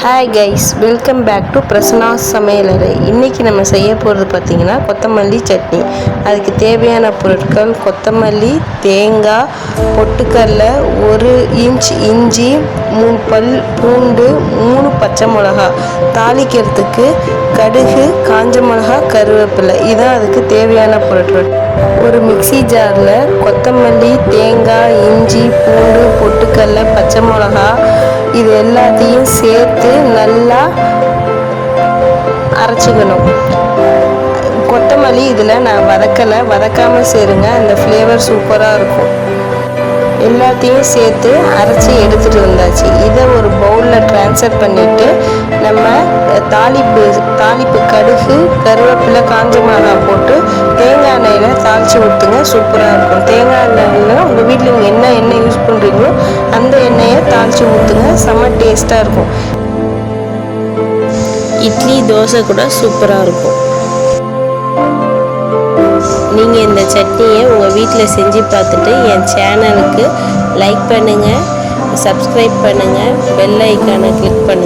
Hi guys, welcome back to Prasanna சமையலறை. இன்றைக்கி நம்ம செய்ய போகிறது பார்த்திங்கன்னா கொத்தமல்லி சட்னி. அதுக்கு தேவையான பொருட்கள்: கொத்தமல்லி, தேங்காய், பொட்டுக்கடலை, 1 இன்ச் இஞ்சி, 3 பல் பூண்டு, 3 பச்சை மிளகா, தாளிக்கிறதுக்கு கடுகு, காஞ்ச மிளகா, கருவேப்பிலை. இதுதான் அதுக்கு தேவையான பொருட்கள். ஒரு மிக்சி ஜாரில் கொத்தமல்லி, தேங்காய், இஞ்சி, பூண்டு, பொட்டுக்கடலை, பச்சை மிளகா இது எல்லாத்தையும் சேர்த்து நல்லா அரைச்சிக்கணும். கொத்தமல்லி இதில் நான் வதக்காமல் சேருங்க, அந்த ஃப்ளேவர் சூப்பராக இருக்கும். எல்லாத்தையும் சேர்த்து அரைச்சி எடுத்துகிட்டு வந்தாச்சு. இதை ஒரு பவுலில் ட்ரான்ஸ்ஃபர் பண்ணிவிட்டு நம்ம தாளிப்பு கடுகு, கருவேப்பிலை, காஞ்ச மிளகாய் போட்டு தேங்காய் எண்ணெயில் தாளித்து ஊற்றுங்க. சூப்பராக இருக்கும். தேங்காய் எண்ணெயில் உங்கள் வீட்டில் நீங்கள் என்ன எண்ணெய் யூஸ் பண்ணுறீங்களோ அந்த எண்ணெயை தாளித்து ஊற்றுங்க. செம்ம டேஸ்ட்டாக இருக்கும். இட்லி, தோசை கூட சூப்பராக இருக்கும். நீங்கள் இந்த சட்னியை உங்கள் வீட்டில் செஞ்சு பார்த்துட்டு என் சேனலுக்கு லைக் பண்ணுங்கள், சப்ஸ்கிரைப் பண்ணுங்கள், பெல் ஐக்கானை கிளிக் பண்ணுங்கள்.